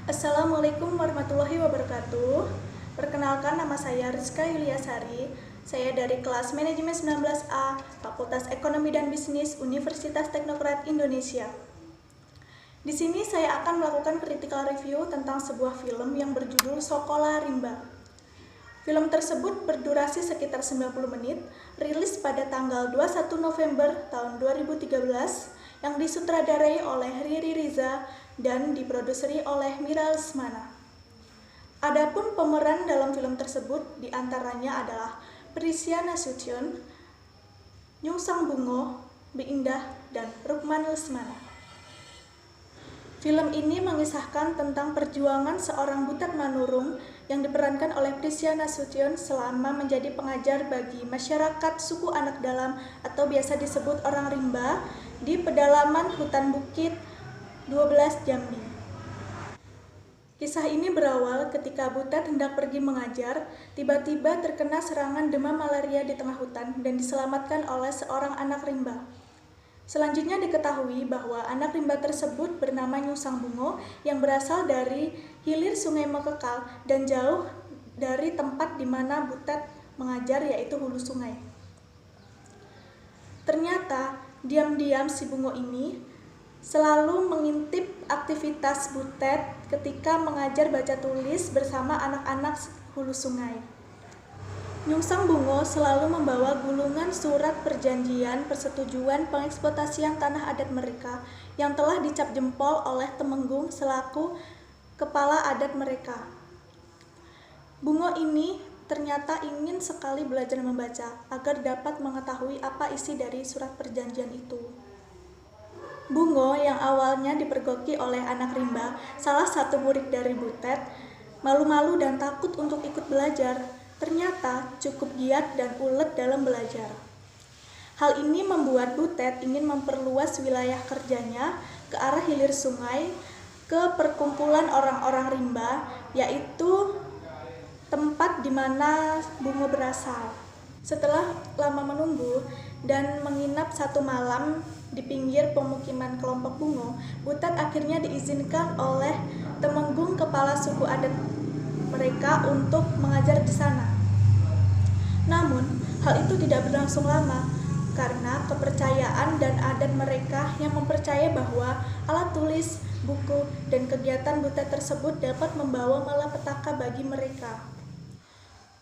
Assalamualaikum warahmatullahi wabarakatuh. Perkenalkan, nama saya Rizka Yuliasari. Saya dari kelas Manajemen 19A, Fakultas Ekonomi dan Bisnis, Universitas Teknokrat Indonesia. Di sini saya akan melakukan critical review tentang sebuah film yang berjudul Sokola Rimba. Film tersebut berdurasi sekitar 90 menit, rilis pada tanggal 21 November tahun 2013, yang disutradarai oleh Riri Riza dan diproduseri oleh Mira Lesmana. Adapun pemeran dalam film tersebut diantaranya adalah Prisya Nasution, Nyung Sang Bungo, Bi Indah, dan Rukman Lesmana. Film ini mengisahkan tentang perjuangan seorang butet manurung yang diperankan oleh Prisya Nasution selama menjadi pengajar bagi masyarakat suku anak dalam atau biasa disebut orang rimba di pedalaman hutan bukit 12 Jambi. Kisah ini berawal ketika butet hendak pergi mengajar, tiba-tiba terkena serangan demam malaria di tengah hutan dan diselamatkan oleh seorang anak rimba. Selanjutnya diketahui bahwa anak rimba tersebut bernama Nyung Sang Bungo yang berasal dari hilir Sungai Mekekal dan jauh dari tempat di mana butet mengajar, yaitu hulu sungai. Ternyata diam-diam si Bungo ini selalu mengintip aktivitas butet ketika mengajar baca tulis bersama anak-anak hulu sungai. Nyung Sang Bungo selalu membawa gulungan surat perjanjian persetujuan pengeksploitasian tanah adat mereka yang telah dicap jempol oleh Temenggung selaku kepala adat mereka. Bungo ini ternyata ingin sekali belajar membaca agar dapat mengetahui apa isi dari surat perjanjian itu. Bungo yang awalnya dipergoki oleh anak rimba, salah satu murid dari butet, malu-malu dan takut untuk ikut belajar, ternyata cukup giat dan ulet dalam belajar. Hal ini membuat butet ingin memperluas wilayah kerjanya ke arah hilir sungai, ke perkumpulan orang-orang rimba, yaitu tempat di mana Bungo berasal. Setelah lama menunggu dan menginap satu malam di pinggir pemukiman kelompok Bungo, butet akhirnya diizinkan oleh Temenggung, kepala suku adat mereka, untuk mengajar di sana. Namun, hal itu tidak berlangsung lama karena kepercayaan dan adat mereka yang mempercayai bahwa alat tulis, buku, dan kegiatan butet tersebut dapat membawa malapetaka bagi mereka.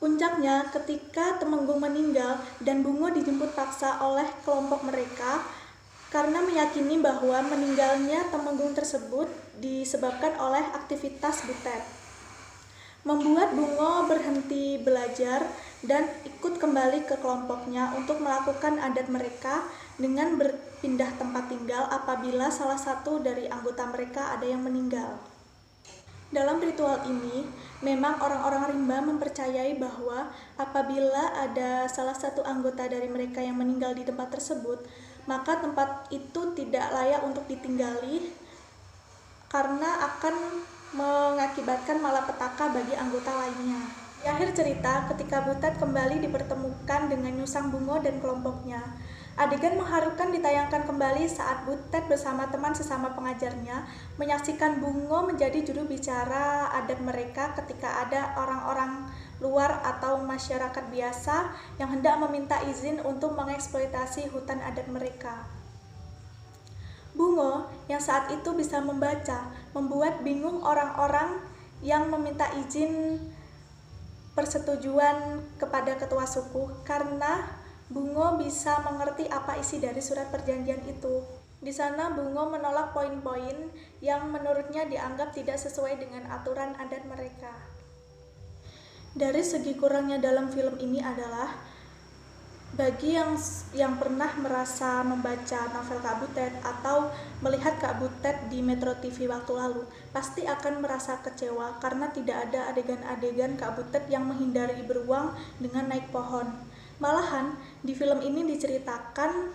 Puncaknya ketika Temenggung meninggal dan Bungo dijemput paksa oleh kelompok mereka karena meyakini bahwa meninggalnya Temenggung tersebut disebabkan oleh aktivitas butet. Membuat Bungo berhenti belajar dan ikut kembali ke kelompoknya untuk melakukan adat mereka dengan berpindah tempat tinggal apabila salah satu dari anggota mereka ada yang meninggal. Dalam ritual ini, memang orang-orang rimba mempercayai bahwa apabila ada salah satu anggota dari mereka yang meninggal di tempat tersebut, maka tempat itu tidak layak untuk ditinggali karena akan mengakibatkan malapetaka bagi anggota lainnya. Di akhir cerita, ketika butet kembali dipertemukan dengan Nyung Sang Bungo dan kelompoknya, adegan mengharukan ditayangkan kembali saat butet bersama teman sesama pengajarnya menyaksikan Bungo menjadi juru bicara adat mereka ketika ada orang-orang luar atau masyarakat biasa yang hendak meminta izin untuk mengeksploitasi hutan adat mereka. Bungo yang saat itu bisa membaca membuat bingung orang-orang yang meminta izin persetujuan kepada ketua suku karena Bungo bisa mengerti apa isi dari surat perjanjian itu. Di sana Bungo menolak poin-poin yang menurutnya dianggap tidak sesuai dengan aturan adat mereka. Dari segi kurangnya dalam film ini adalah bagi yang pernah merasa membaca novel Kak Butet atau melihat Kak Butet di Metro TV waktu lalu, pasti akan merasa kecewa karena tidak ada adegan-adegan Kak Butet yang menghindari beruang dengan naik pohon. Malahan, di film ini diceritakan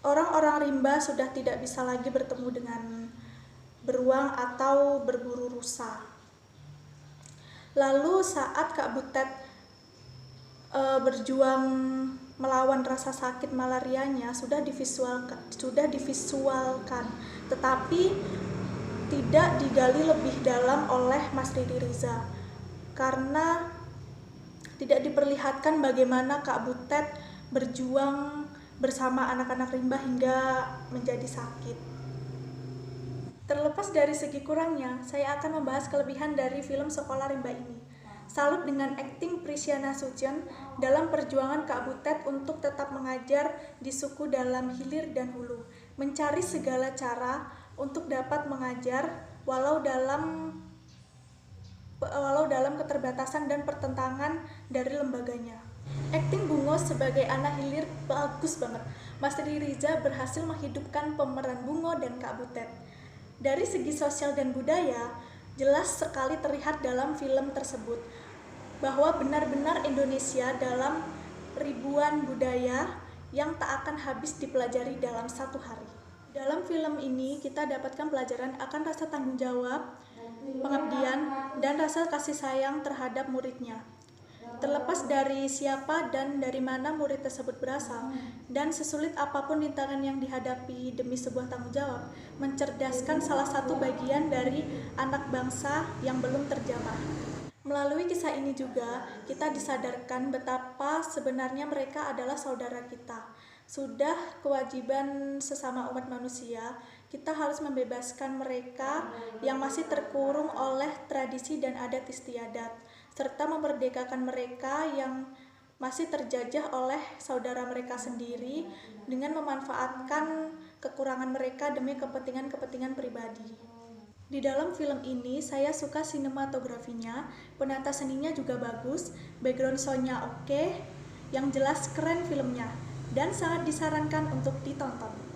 orang-orang rimba sudah tidak bisa lagi bertemu dengan beruang atau berburu rusa. Lalu saat Kak Butet berjuang melawan rasa sakit malarianya sudah divisualkan, tetapi tidak digali lebih dalam oleh Mas Ridi Riza, karena tidak diperlihatkan bagaimana Kak Butet berjuang bersama anak-anak rimba hingga menjadi sakit. Terlepas dari segi kurangnya, saya akan membahas kelebihan dari film Sekolah Rimba ini. Salut dengan akting Prisyana Sution dalam perjuangan Kak Butet untuk tetap mengajar di suku dalam hilir dan hulu, mencari segala cara untuk dapat mengajar walau dalam keterbatasan dan pertentangan dari lembaganya. Akting Bungo sebagai anak hilir bagus banget. Mas Ridi Riza berhasil menghidupkan pemeran Bungo dan Kak Butet. Dari segi sosial dan budaya, jelas sekali terlihat dalam film tersebut bahwa benar-benar Indonesia dalam ribuan budaya yang tak akan habis dipelajari dalam satu hari. Dalam film ini kita dapatkan pelajaran akan rasa tanggung jawab, pengabdian, dan rasa kasih sayang terhadap muridnya. Terlepas dari siapa dan dari mana murid tersebut berasal, dan sesulit apapun rintangan yang dihadapi demi sebuah tanggung jawab, mencerdaskan salah satu bagian dari anak bangsa yang belum terjamah. Melalui kisah ini juga, kita disadarkan betapa sebenarnya mereka adalah saudara kita. Sudah kewajiban sesama umat manusia, kita harus membebaskan mereka yang masih terkurung oleh tradisi dan adat istiadat, serta memerdekakan mereka yang masih terjajah oleh saudara mereka sendiri dengan memanfaatkan kekurangan mereka demi kepentingan-kepentingan pribadi. Di dalam film ini saya suka sinematografinya, penata seninya juga bagus, background sound-nya oke, yang jelas keren filmnya, dan sangat disarankan untuk ditonton.